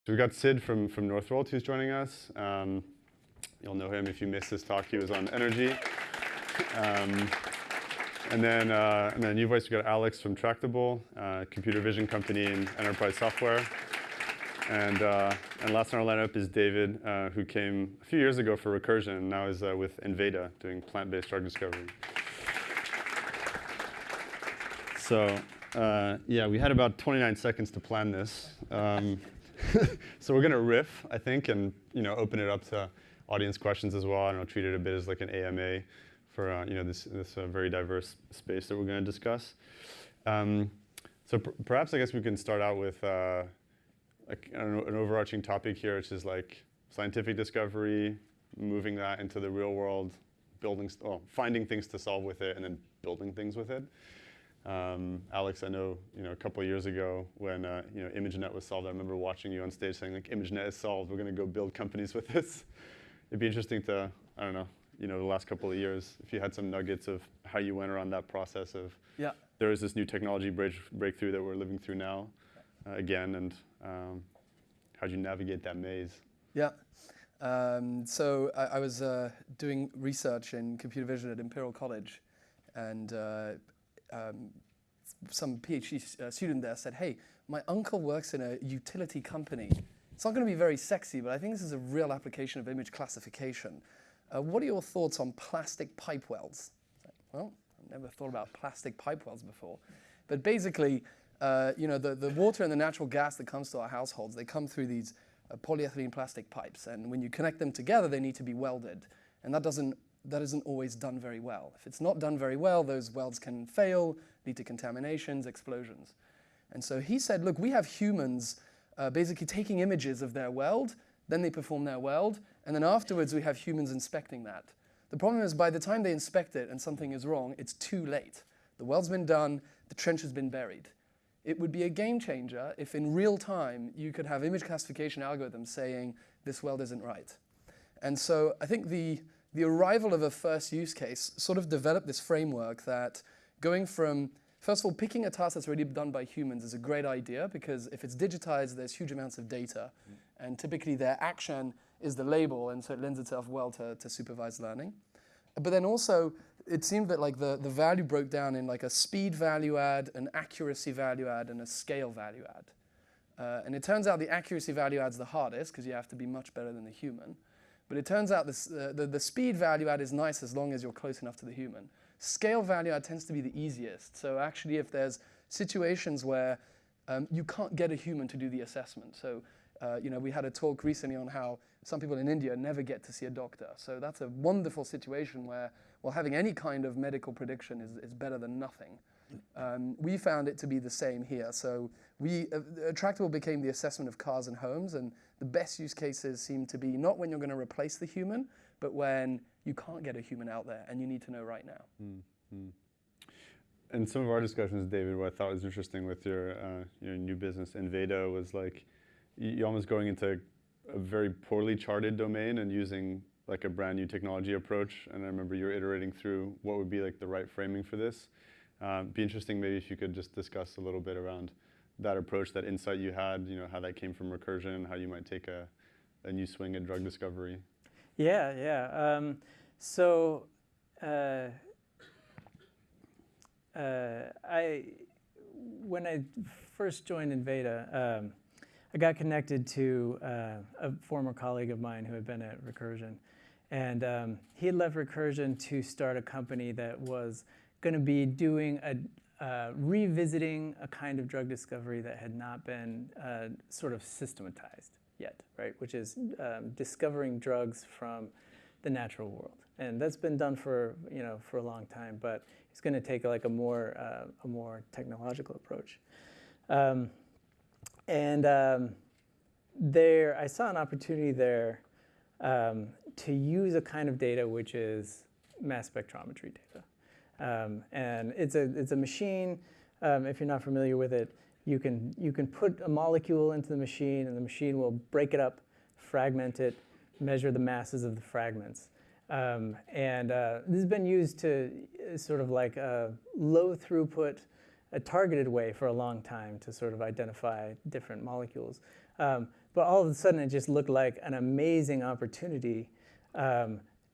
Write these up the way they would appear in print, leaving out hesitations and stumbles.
So we've got Sid from Northvolt who's joining us. You'll know him if you missed his talk. He was on energy. And then new voice, we've got Alex from Tractable, computer vision company and enterprise software. And last on our lineup is David, who came a few years ago for Recursion and now is with Enveda doing plant-based drug discovery. So yeah, we had about 29 seconds to plan this. So we're going to riff, I think, and open it up to audience questions as well. And I'll treat it a bit as like an AMA for this very diverse space that we're going to discuss. So perhaps I guess we can start out with an overarching topic here, which is like scientific discovery, moving that into the real world, finding things to solve with it, and then building things with it. Alex, I know a couple of years ago when ImageNet was solved, I remember watching you on stage saying like ImageNet is solved, we're going to go build companies with this. It'd be interesting to, I don't know, the last couple of years, if you had some nuggets of how you went around that process of there is this new technology breakthrough that we're living through now again, and how'd you navigate that maze? Yeah. So I was doing research in computer vision at Imperial College, and some PhD student there said, hey, my uncle works in a utility company. It's not going to be very sexy, but I think this is a real application of image classification. What are your thoughts on plastic pipe welds? Well, I've never thought about plastic pipe welds before. But basically, the water and the natural gas that comes to our households, they come through these polyethylene plastic pipes. And when you connect them together, they need to be welded. And that isn't always done very well. If it's not done very well, those welds can fail, lead to contaminations, explosions. And so he said, look, we have humans basically taking images of their weld, then they perform their weld, and then afterwards we have humans inspecting that. The problem is by the time they inspect it and something is wrong, it's too late. The weld's been done, the trench has been buried. It would be a game changer if in real time you could have image classification algorithms saying this weld isn't right. And so I think the arrival of a first use case sort of developed this framework that going from, first of all, picking a task that's already done by humans is a great idea because if it's digitized, there's huge amounts of data. And typically their action is the label, and so it lends itself well to supervised learning. But then also, it seemed that like the value broke down in like a speed value add, an accuracy value add, and a scale value add. And it turns out the accuracy value add's the hardest because you have to be much better than the human. But it turns out the speed value add is nice as long as you're close enough to the human. Scale value add tends to be the easiest. So actually, if there's situations where you can't get a human to do the assessment. So we had a talk recently on how some people in India never get to see a doctor. So that's a wonderful situation where, well, having any kind of medical prediction is better than nothing. We found it to be the same here. So Tractable became the assessment of cars and homes, and the best use cases seem to be not when you're going to replace the human, but when you can't get a human out there and you need to know right now. Mm-hmm. And some of our discussions, David, what I thought was interesting with your new business, Enveda, was like you're almost going into a very poorly charted domain and using like a brand new technology approach. And I remember you were iterating through what would be like the right framing for this. Be interesting maybe if you could just discuss a little bit around that approach, that insight you had, how that came from Recursion, how you might take a new swing at drug discovery. Yeah. When I first joined Enveda, I got connected to a former colleague of mine who had been at Recursion. And he had left Recursion to start a company that was going to be doing revisiting a kind of drug discovery that had not been sort of systematized yet, right? Which is discovering drugs from the natural world. And that's been done for a long time, but it's going to take like a more technological approach. There, I saw an opportunity there to use a kind of data which is mass spectrometry data. And it's a machine. If you're not familiar with it, you can put a molecule into the machine, and the machine will break it up, fragment it, measure the masses of the fragments. This has been used to sort of like a low throughput a targeted way for a long time to sort of identify different molecules. But all of a sudden, it just looked like an amazing opportunity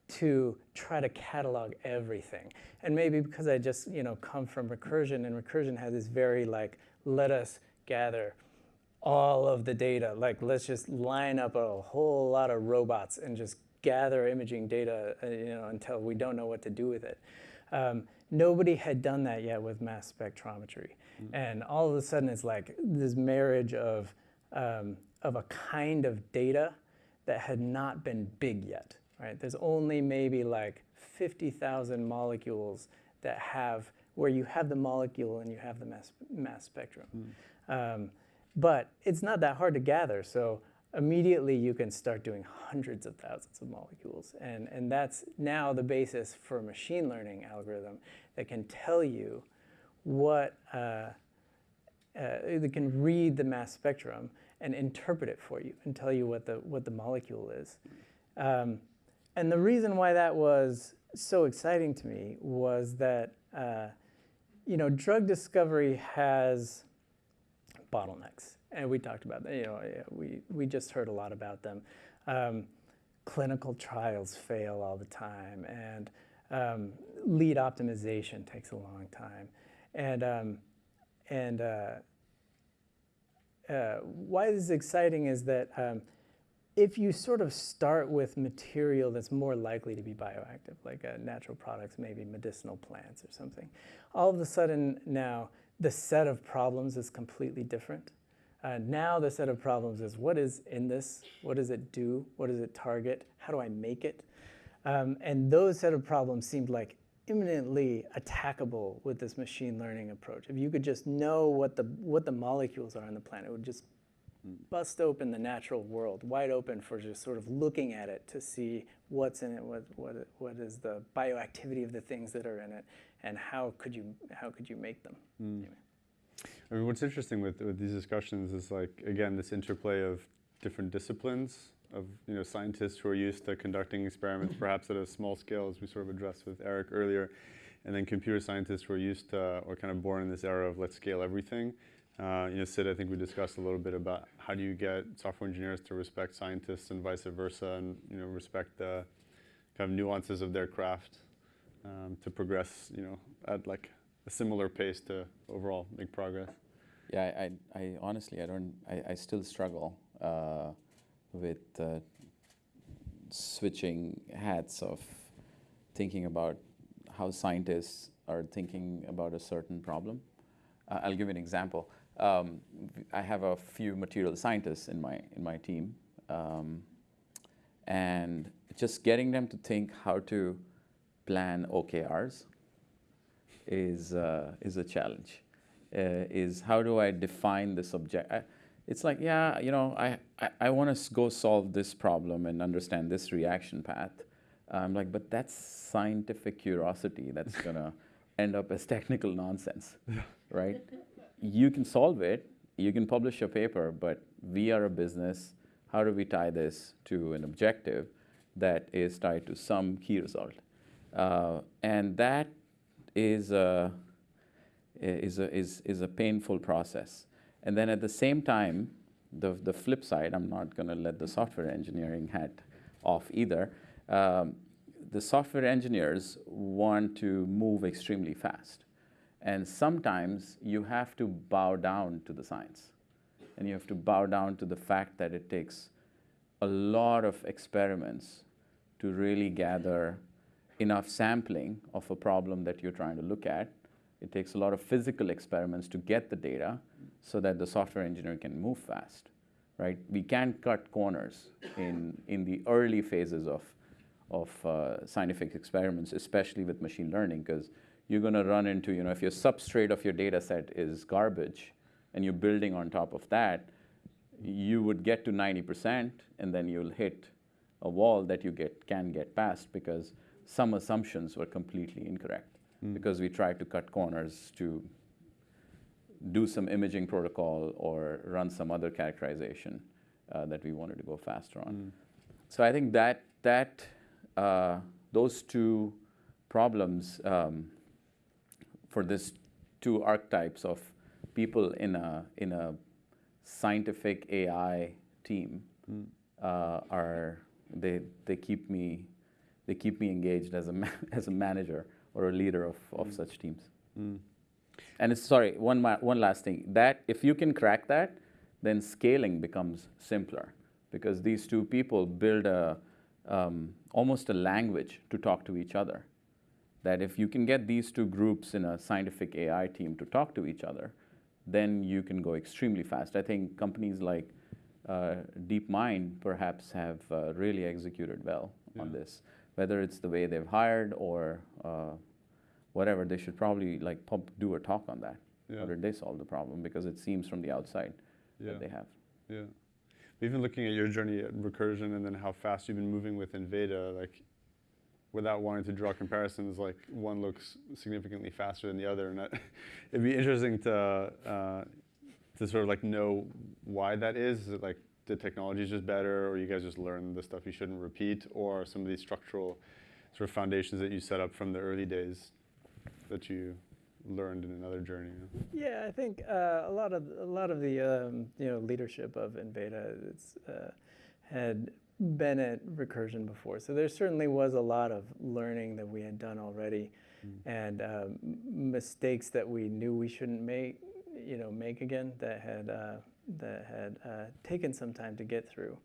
to try to catalog everything. And maybe because I just come from Recursion, and Recursion has this very let us gather all of the data. Let's just line up a whole lot of robots and just gather imaging data until we don't know what to do with it. Nobody had done that yet with mass spectrometry. And all of a sudden, it's like this marriage of a kind of data that had not been big yet. Right? There's only maybe 50,000 molecules that where you have the molecule and you have the mass spectrum. But it's not that hard to gather, so immediately you can start doing hundreds of thousands of molecules. And that's now the basis for a machine learning algorithm that can tell you what, it can read the mass spectrum and interpret it for you and tell you what the molecule is. And the reason why that was so exciting to me was that, drug discovery has bottlenecks. And we talked about that, we just heard a lot about them. Clinical trials fail all the time, and lead optimization takes a long time. And why this is exciting is that if you sort of start with material that's more likely to be bioactive, like natural products, maybe medicinal plants or something, all of a sudden now the set of problems is completely different. Now the set of problems is, what is in this? What does it do? What does it target? How do I make it? And those set of problems seemed like imminently attackable with this machine learning approach. If you could just know what the molecules are on the planet, it would just bust open the natural world, wide open for just sort of looking at it to see what's in it, what is the bioactivity of the things that are in it, and how could you make them. Anyway. I mean, what's interesting with these discussions is again, this interplay of different disciplines, of scientists who are used to conducting experiments perhaps at a small scale, as we sort of addressed with Eric earlier, and then computer scientists who are used to, or kind of born in this era of let's scale everything. Sid, I think we discussed a little bit about how do you get software engineers to respect scientists and vice versa, and respect the kind of nuances of their craft to progress, at a similar pace to overall make progress. Yeah, I honestly, I still struggle with switching hats of thinking about how scientists are thinking about a certain problem. I'll give you an example. I have a few material scientists in my team, and just getting them to think how to plan OKRs is a challenge. Is how do I define this object? It's like, yeah, I want to go solve this problem and understand this reaction path. I'm like, but that's scientific curiosity. That's gonna end up as technical nonsense, right? You can solve it, you can publish a paper, but we are a business. How do we tie this to an objective that is tied to some key result? And that is a painful process. And then at the same time, the flip side, I'm not going to let the software engineering hat off either. The software engineers want to move extremely fast. And sometimes you have to bow down to the science. And you have to bow down to the fact that it takes a lot of experiments to really gather enough sampling of a problem that you're trying to look at. It takes a lot of physical experiments to get the data so that the software engineer can move fast, right? We can't cut corners in the early phases of scientific experiments, especially with machine learning, because you're going to run into, if your substrate of your data set is garbage and you're building on top of that, you would get to 90% and then you'll hit a wall that you can get past because some assumptions were completely incorrect because we tried to cut corners to do some imaging protocol or run some other characterization that we wanted to go faster on. So I think that those two problems for this two archetypes of people in a scientific AI team they keep me engaged as a manager or a leader of such teams. And it's, sorry, one last thing, that if you can crack that, then scaling becomes simpler, because these two people build almost a language to talk to each other. That if you can get these two groups in a scientific AI team to talk to each other, then you can go extremely fast. I think companies like DeepMind perhaps have really executed well on this. Whether it's the way they've hired or whatever, they should probably do a talk on that. How did they solve the problem? Because it seems from the outside that they have. Yeah. Even looking at your journey at Recursion and then how fast you've been moving with Enveda, like, without wanting to draw comparisons, like, one looks significantly faster than the other, and it'd be interesting to sort of like know why that is. Is it like the technology is just better, or you guys just learn the stuff you shouldn't repeat, or some of these structural sort of foundations that you set up from the early days that you learned in another journey? Yeah, I think a lot of the leadership of Enveda had been at Recursion before, so there certainly was a lot of learning that we had done already, and mistakes that we knew we shouldn't make again, that had taken some time to get through.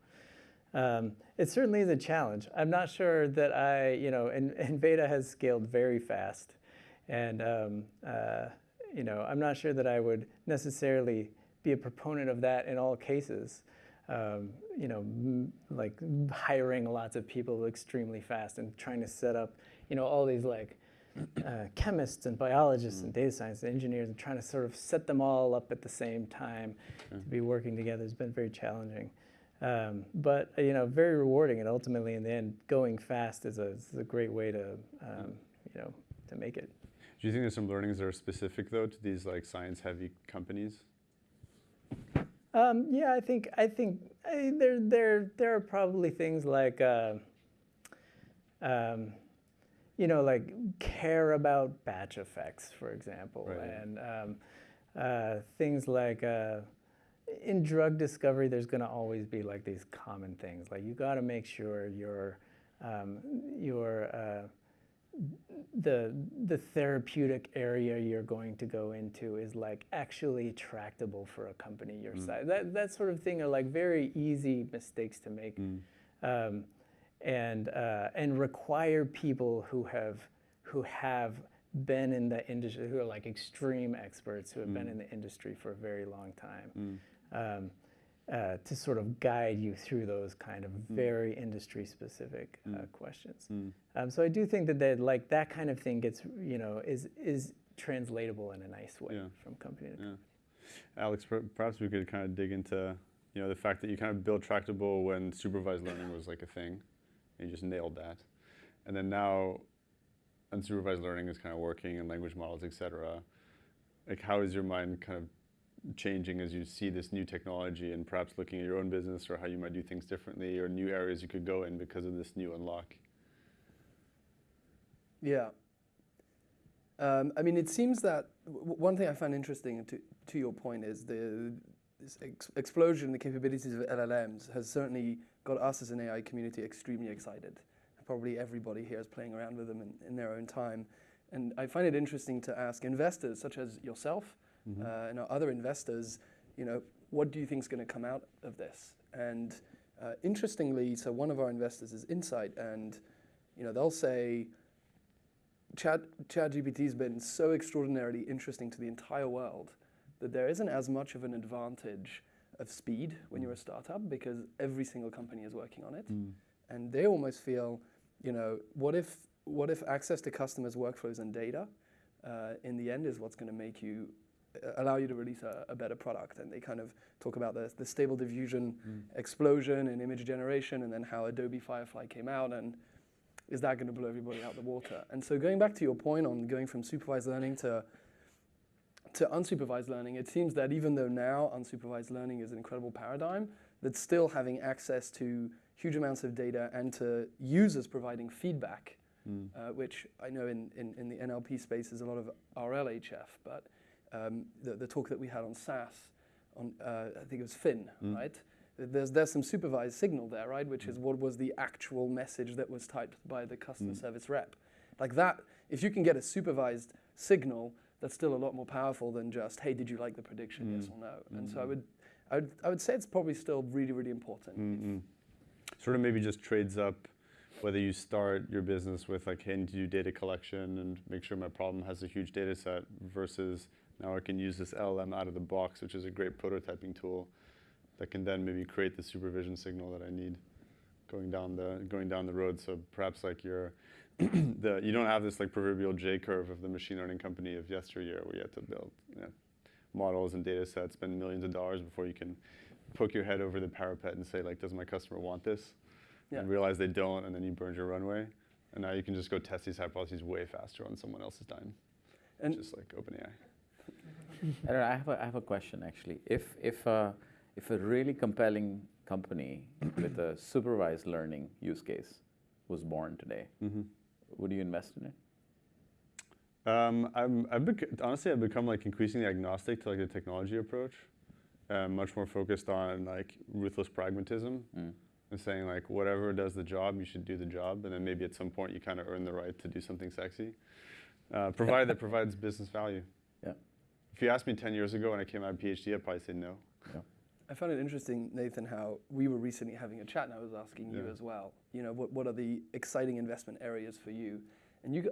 It certainly is a challenge. I'm not sure that Enveda has scaled very fast, and I'm not sure that I would necessarily be a proponent of that in all cases. Like hiring lots of people extremely fast and trying to set up, all these chemists and biologists and data science engineers, and trying to sort of set them all up at the same time to be working together has been very challenging. But very rewarding, and ultimately in the end, going fast is a great way to to make it. Do you think there's some learnings that are specific though to these like science-heavy companies? Yeah, I think there are probably things like like care about batch effects, for example, and things like in drug discovery, there's going to always be like these common things. Like you got to make sure the therapeutic area you're going to go into is like actually tractable for a company your size. That sort of thing are like very easy mistakes to make, and require people who have been in the industry, who are like extreme experts, who have been in the industry for a very long time, to sort of guide you through those kind of very industry-specific questions. So I do think that like that kind of thing gets, is translatable in a nice way from company to company. Alex, perhaps we could kind of dig into, the fact that you kind of built Tractable when supervised learning was like a thing, and you just nailed that. And then now unsupervised learning is kind of working, and language models, et cetera. Like, how is your mind kind of changing as you see this new technology, and perhaps looking at your own business or how you might do things differently, or new areas you could go in because of this new unlock? Yeah. I mean, it seems that one thing I find interesting, to your point, is this explosion in the capabilities of LLMs has certainly got us as an AI community extremely excited. Probably everybody here is playing around with them in their own time. And I find it interesting to ask investors such as yourself, and other investors, what do you think is going to come out of this? And interestingly, so one of our investors is Insight, and they'll say, ChatGPT has been so extraordinarily interesting to the entire world that there isn't as much of an advantage of speed when you're a startup, because every single company is working on it. And they almost feel, what if access to customers' workflows and data in the end is what's going to allow you to release a better product? And they kind of talk about the stable diffusion explosion in image generation, and then how Adobe Firefly came out, and is that going to blow everybody out the water? And so going back to your point on going from supervised learning to unsupervised learning, it seems that even though now unsupervised learning is an incredible paradigm, that still having access to huge amounts of data and to users providing feedback, which I know in the NLP space is a lot of RLHF, but the talk that we had on SAS, on I think it was Finn, right? There's some supervised signal there, right? Which is what was the actual message that was typed by the customer service rep. Like that, if you can get a supervised signal, that's still a lot more powerful than just, hey, did you like the prediction, yes or no? And so I would say it's probably still really, really important. Sort of maybe just trades up whether you start your business with like, hey, I need to do data collection and make sure my problem has a huge data set versus now I can use this LLM out of the box, which is a great prototyping tool that can then maybe create the supervision signal that I need going down the road. So perhaps like you don't have this like proverbial J curve of the machine learning company of yesteryear where you have to build models and data sets, spend millions of dollars before you can poke your head over the parapet and say like, does my customer want this? And realize they don't, and then you burn your runway. And now you can just go test these hypotheses way faster on someone else's time, just like OpenAI. I have a question actually. If a really compelling company with a supervised learning use case was born today, would you invest in it? Honestly, I've become like increasingly agnostic to like the technology approach, much more focused on like ruthless pragmatism. And saying like, whatever does the job, you should do the job, and then maybe at some point you kind of earn the right to do something sexy, provided that provides business value. Yeah. If you asked me 10 years ago when I came out of PhD, I'd probably say no. Yeah. I found it interesting, Nathan, how we were recently having a chat, and I was asking you as well. You know, what are the exciting investment areas for you? And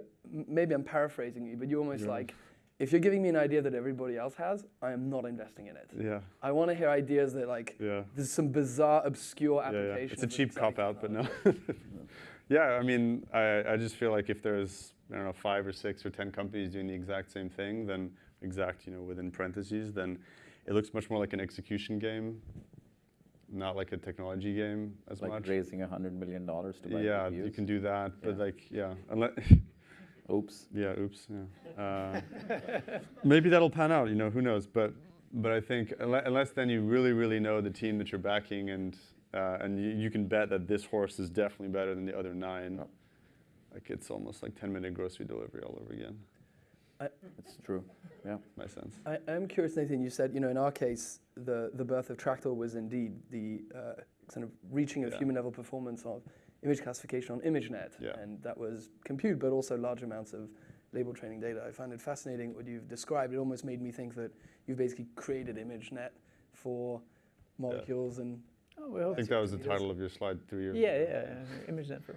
maybe I'm paraphrasing you, but you're almost like, if you're giving me an idea that everybody else has, I am not investing in it. Yeah. I want to hear ideas that like, there's some bizarre, obscure applications. It's a cheap cop-out, but no. I mean, I just feel like if there's, I don't know, 5 or 6 or 10 companies doing the exact same thing, then within parentheses, then it looks much more like an execution game, not like a technology game as much. Like raising $100 million to buy Yeah, GPUs? you can do that, but unless... Oops. Yeah, oops. Yeah. Maybe that'll pan out. Who knows? But I think unless then you really, really know the team that you're backing, and you can bet that this horse is definitely better than the other 9. Like it's almost like 10-minute grocery delivery all over again. It's true. Yeah. My sense. I am curious, Nathan. You said, in our case, the birth of Tractable was indeed the kind of reaching of human level performance of image classification on ImageNet, and that was compute, but also large amounts of label training data. I find it fascinating what you've described. It almost made me think that you've basically created ImageNet for molecules and. I think that was the title of your slide 3 years ago. Yeah, ImageNet for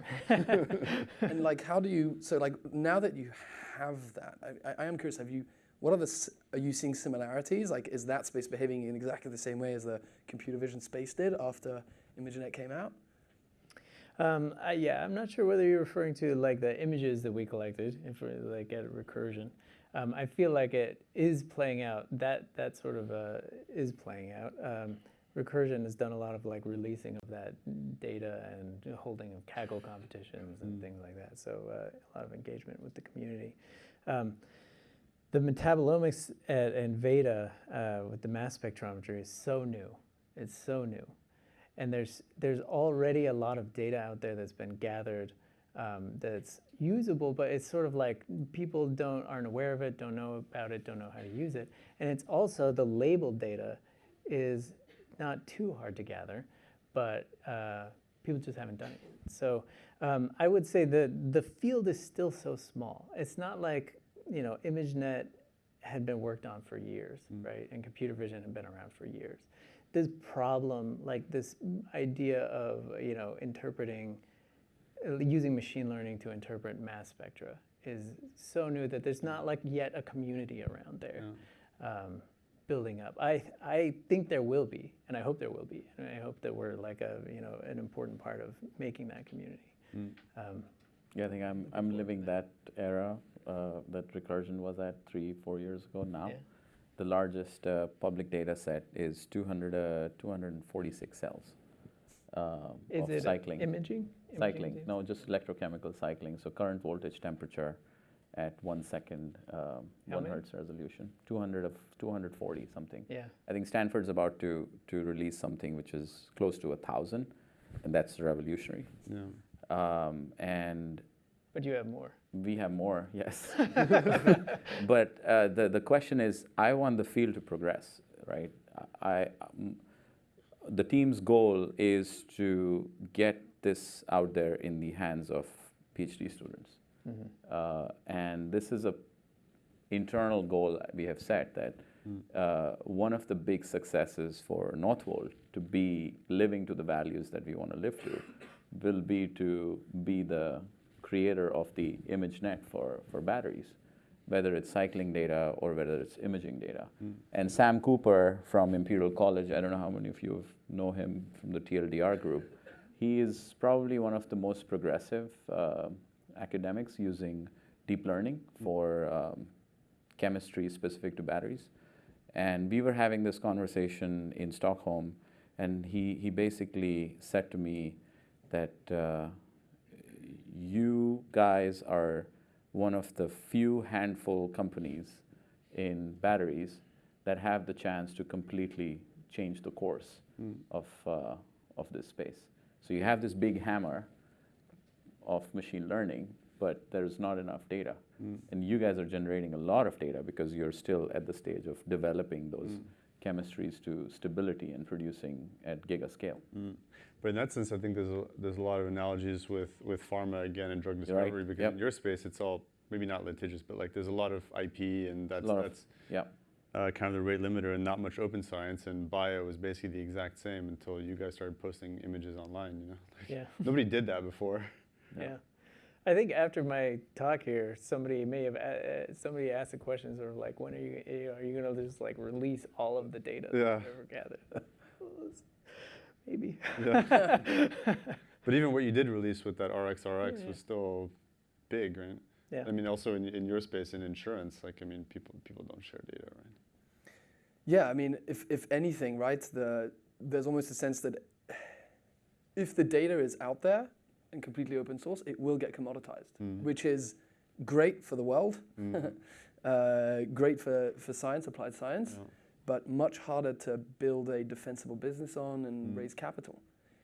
And like, how do you? So like, now that you have that, I am curious. Are you seeing similarities? Like, is that space behaving in exactly the same way as the computer vision space did after ImageNet came out? I'm not sure whether you're referring to like the images that we collected, if we're like at Recursion. I feel like it is playing out. That sort of is playing out. Recursion has done a lot of like releasing of that data and holding of Kaggle competitions and things like that. So a lot of engagement with the community. The metabolomics at Enveda with the mass spectrometry is so new. It's so new. And there's already a lot of data out there that's been gathered that's usable, but it's sort of like people aren't aware of it, don't know about it, don't know how to use it. And it's also the labeled data is not too hard to gather, but people just haven't done it. So I would say that the field is still so small. It's not like, ImageNet had been worked on for years, right? And computer vision had been around for years. This problem, like this idea of, using machine learning to interpret mass spectra is so new that there's not like yet a community around there. Building up. I think there will be, and I hope there will be, and I hope that we're like an important part of making that community. I think I'm living that era that Recursion was at 3-4 years ago now. Yeah. The largest public data set is 246 cells of cycling. Imaging? Cycling. No, just electrochemical cycling. So current, voltage, temperature at 1 second, 1 hertz resolution. 240 something. Yeah. I think Stanford's about to release something which is close to 1,000, and that's revolutionary. Yeah. And But you have more. We have more, yes. But the question is, I want the field to progress, right? The team's goal is to get this out there in the hands of PhD students. And this is a internal goal we have set, that one of the big successes for Northvolt to be living to the values that we want to live to will be to be the creator of the image net for batteries, whether it's cycling data or whether it's imaging data. And Sam Cooper from Imperial College, I don't know how many of you know him from the TLDR group, he is probably one of the most progressive academics using deep learning for chemistry specific to batteries. And we were having this conversation in Stockholm, and he basically said to me that you guys are one of the few handful companies in batteries that have the chance to completely change the course of this space. So you have this big hammer of machine learning, but there's not enough data. And you guys are generating a lot of data because you're still at the stage of developing those chemistries to stability and producing at giga-scale. But in that sense, I think there's a lot of analogies with pharma again and drug discovery, because in your space, it's all maybe not litigious, but like there's a lot of IP, and that's kind of the rate limiter, and not much open science. And bio is basically the exact same until you guys started posting images online. You know, like, nobody did that before. Yeah. I think after my talk here, somebody may have somebody asked a question sort of like, when are you going to just like release all of the data that you've ever gathered? Maybe. Yeah. But even what you did release with that RX was still big, right? Yeah. I mean, also in your space in insurance, like, I mean, people don't share data, right? Yeah, I mean, if anything, right, there's almost a sense that if the data is out there and completely open source, it will get commoditized, which is great for the world, great for science, applied science, but much harder to build a defensible business on and raise capital.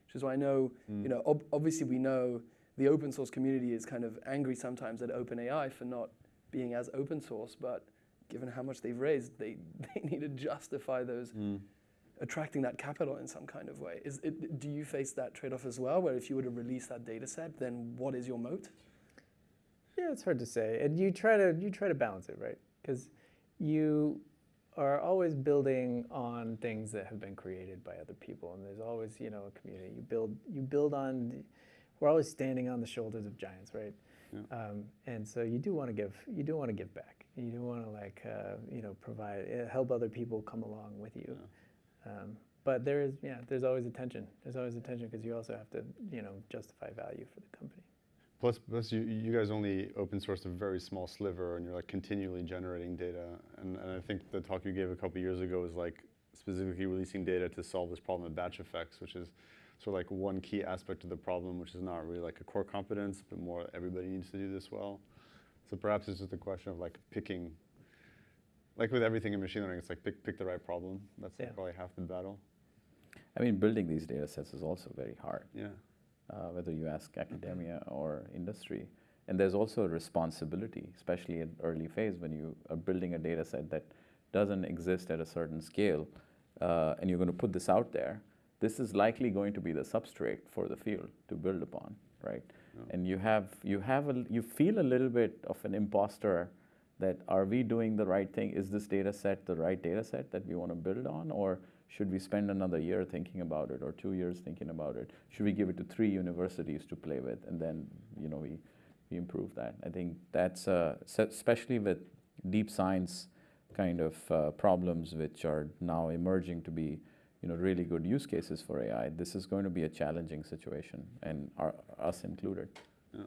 Which is why I know, you know, obviously we know the open source community is kind of angry sometimes at OpenAI for not being as open source, but given how much they've raised, they need to justify those attracting that capital in some kind of way. Do you face that trade-off as well, where if you were to release that data set, then what is your moat? Yeah, it's hard to say. And you try to balance it, right? Because you are always building on things that have been created by other people, and there's always, you know, a community. You build on. We're always standing on the shoulders of giants, right? Yeah. And so you do want to give. You do want to give back. You do want to like you know, provide, help other people come along with you. Yeah. But there's always a tension. There's always a tension because you also have to, you know, justify value for the company. Plus you guys only open sourced a very small sliver, and you're like continually generating data. And I think the talk you gave a couple years ago was like specifically releasing data to solve this problem of batch effects, which is sort of like one key aspect of the problem, which is not really like a core competence, but more everybody needs to do this well. So perhaps it's just a question of like picking, like with everything in machine learning, it's like pick the right problem. That's like probably half the battle. I mean, building these data sets is also very hard. Yeah. Whether you ask academia or industry. And there's also a responsibility, especially at early phase when you are building a data set that doesn't exist at a certain scale, and you're going to put this out there. This is likely going to be the substrate for the field to build upon, right? Yeah. And you feel a little bit of an imposter that, are we doing the right thing? Is this data set the right data set that we want to build on? Or should we spend another year thinking about it, or 2 years thinking about it? Should we give it to 3 universities to play with, and then, you know, we improve that? I think that's especially with deep science kind of problems, which are now emerging to be, you know, really good use cases for AI. This is going to be a challenging situation, and us included. Yeah.